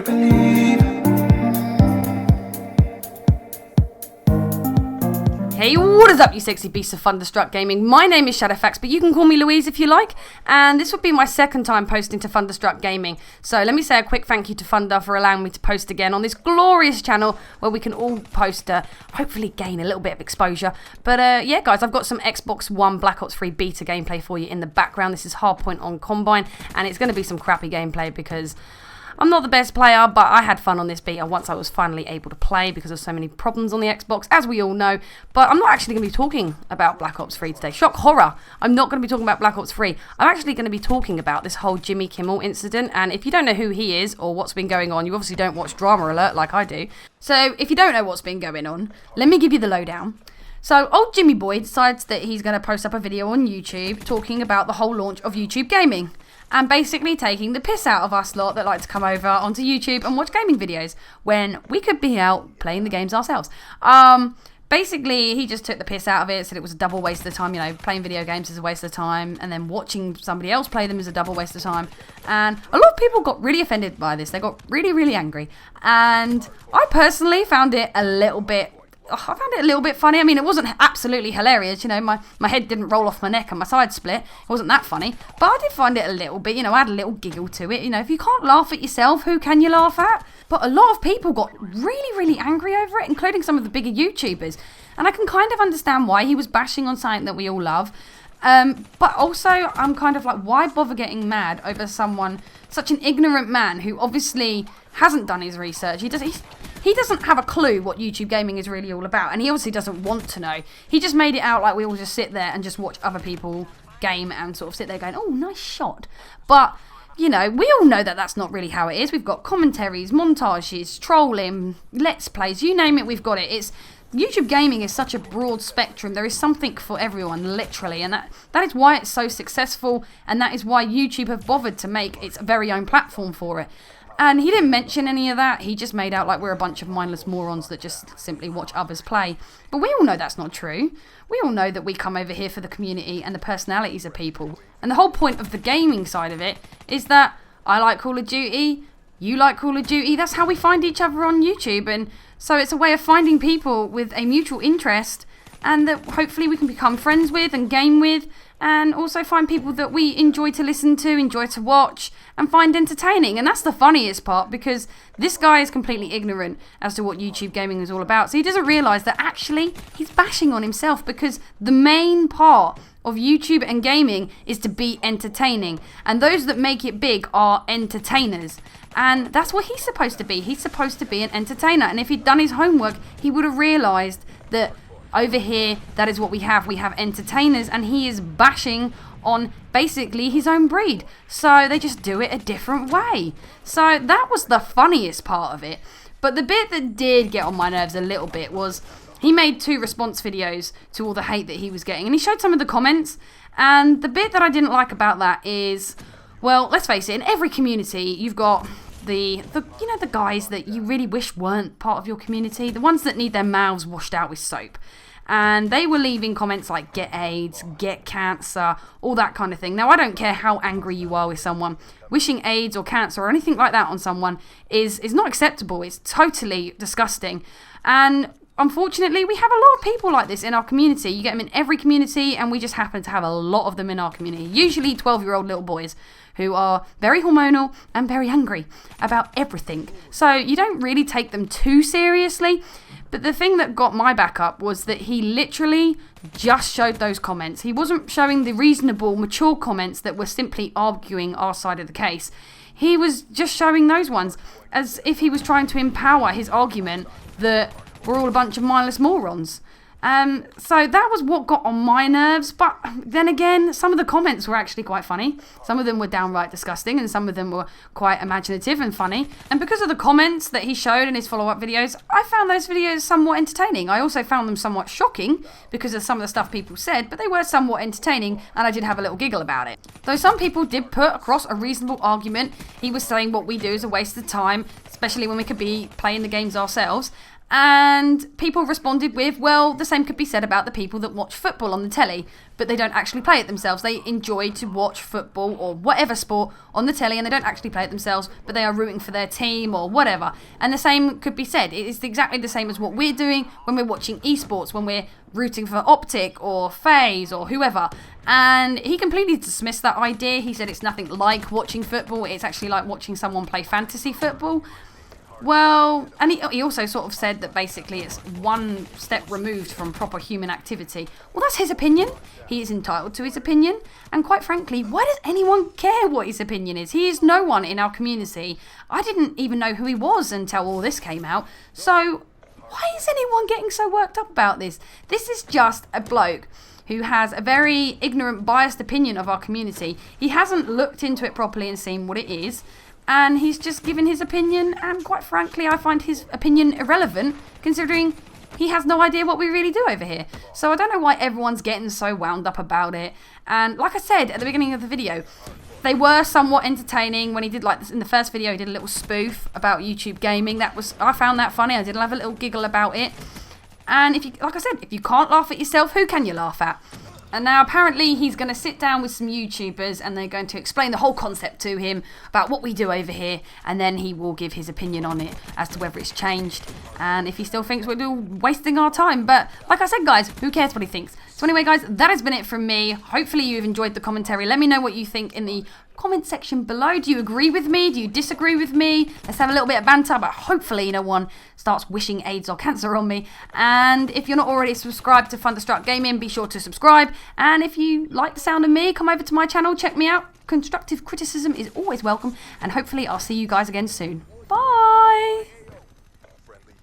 believe. Hey, what is up, you sexy beasts of Thunderstruck Gaming? My name is Shadowfax, but you can call me Louise if you like, and this would be my second time posting to Thunderstruck Gaming. So let me say a quick thank you to Thunder for allowing me to post again on this glorious channel where we can all post, hopefully gain a little bit of exposure. But yeah, guys, I've got some Xbox One Black Ops 3 beta gameplay for you in the background. This is Hardpoint on Combine, and it's going to be some crappy gameplay because I'm not the best player, but I had fun on this beta once I was finally able to play because of so many problems on the Xbox, as we all know. But I'm not actually going to be talking about Black Ops 3 today. Shock horror. I'm not going to be talking about Black Ops 3. I'm actually going to be talking about this whole Jimmy Kimmel incident. And if you don't know who he is or what's been going on, you obviously don't watch Drama Alert like I do. So if you don't know what's been going on, let me give you the lowdown. So old Jimmy Boy decides that he's going to post up a video on YouTube talking about the whole launch of YouTube Gaming, and basically taking the piss out of us lot that like to come over onto YouTube and watch gaming videos when we could be out playing the games ourselves. Basically, he just took the piss out of it, said it was a double waste of time. You know, playing video games is a waste of time, and then watching somebody else play them is a double waste of time. And a lot of people got really offended by this. They got really, really angry. And I personally found it a little bit funny. I mean, it wasn't absolutely hilarious, you know, my head didn't roll off my neck and my side split. It wasn't that funny, but I did find it a little bit, you know, I had a little giggle to it. You know, if you can't laugh at yourself, who can you laugh at? But a lot of people got really, really angry over it, including some of the bigger YouTubers. And I can kind of understand why he was bashing on something that we all love. But also, I'm kind of like, why bother getting mad over someone, such an ignorant man who obviously hasn't done his research. He doesn't have a clue what YouTube gaming is really all about, and he obviously doesn't want to know. He just made it out like we all just sit there and just watch other people game and sort of sit there going, oh, nice shot. But, you know, we all know that that's not really how it is. We've got commentaries, montages, trolling, let's plays, you name it, we've got it. YouTube gaming is such a broad spectrum. There is something for everyone, literally, and that is why it's so successful, and that is why YouTube have bothered to make its very own platform for it. And he didn't mention any of that. He just made out like we're a bunch of mindless morons that just simply watch others play. But we all know that's not true. We all know that we come over here for the community and the personalities of people. And the whole point of the gaming side of it is that I like Call of Duty, you like Call of Duty. That's how we find each other on YouTube. And so it's a way of finding people with a mutual interest and that hopefully we can become friends with and game with, and also find people that we enjoy to listen to, enjoy to watch, and find entertaining. And that's the funniest part, because this guy is completely ignorant as to what YouTube gaming is all about. So he doesn't realise that actually he's bashing on himself, because the main part of YouTube and gaming is to be entertaining. And those that make it big are entertainers. And that's what he's supposed to be. He's supposed to be an entertainer. And if he'd done his homework, he would have realised that over here, that is what we have. We have entertainers, and he is bashing on basically his own breed. So they just do it a different way. So that was the funniest part of it. But the bit that did get on my nerves a little bit was he made 2 response videos to all the hate that he was getting. And he showed some of the comments. And the bit that I didn't like about that is, well, let's face it, in every community, you've got the guys that you really wish weren't part of your community, the ones that need their mouths washed out with soap. And they were leaving comments like get AIDS, get cancer, all that kind of thing. Now, I don't care how angry you are with someone. Wishing AIDS or cancer or anything like that on someone is not acceptable. It's totally disgusting. And unfortunately, we have a lot of people like this in our community. You get them in every community, and we just happen to have a lot of them in our community. Usually 12-year-old little boys who are very hormonal and very angry about everything. So you don't really take them too seriously. But the thing that got my back up was that he literally just showed those comments. He wasn't showing the reasonable, mature comments that were simply arguing our side of the case. He was just showing those ones as if he was trying to empower his argument that we're all a bunch of mindless morons. So that was what got on my nerves. But then again, some of the comments were actually quite funny. Some of them were downright disgusting, and some of them were quite imaginative and funny. And because of the comments that he showed in his follow-up videos, I found those videos somewhat entertaining. I also found them somewhat shocking because of some of the stuff people said, but they were somewhat entertaining, and I did have a little giggle about it. Though some people did put across a reasonable argument. He was saying what we do is a waste of time, especially when we could be playing the games ourselves. And people responded with, well, the same could be said about the people that watch football on the telly, but they don't actually play it themselves. They enjoy to watch football or whatever sport on the telly, and they don't actually play it themselves, but they are rooting for their team or whatever. And the same could be said. It is exactly the same as what we're doing when we're watching esports, when we're rooting for Optic or FaZe or whoever. And he completely dismissed that idea. He said it's nothing like watching football. It's actually like watching someone play fantasy football. Well, and he also sort of said that basically it's one step removed from proper human activity. Well, that's his opinion. He is entitled to his opinion. And quite frankly, why does anyone care what his opinion is? He is no one in our community. I didn't even know who he was until all this came out. So why is anyone getting so worked up about this? This is just a bloke who has a very ignorant, biased opinion of our community. He hasn't looked into it properly and seen what it is. And he's just given his opinion, and quite frankly, I find his opinion irrelevant, considering he has no idea what we really do over here. So I don't know why everyone's getting so wound up about it. And like I said at the beginning of the video, they were somewhat entertaining when he did, like this in the first video, he did a little spoof about YouTube gaming. I found that funny. I did have a little giggle about it. And like I said, if you can't laugh at yourself, who can you laugh at? And now apparently he's going to sit down with some YouTubers and they're going to explain the whole concept to him about what we do over here, and then he will give his opinion on it as to whether it's changed and if he still thinks we're wasting our time. But like I said, guys, who cares what he thinks? So anyway, guys, that has been it from me. Hopefully you've enjoyed the commentary. Let me know what you think in the comment section below. Do you agree with me? Do you disagree with me? Let's have a little bit of banter, but hopefully no one starts wishing AIDS or cancer on me. And if you're not already subscribed to Thunderstruck Gaming, be sure to subscribe. And if you like the sound of me, come over to my channel, check me out. Constructive criticism is always welcome, and hopefully I'll see you guys again soon. Bye!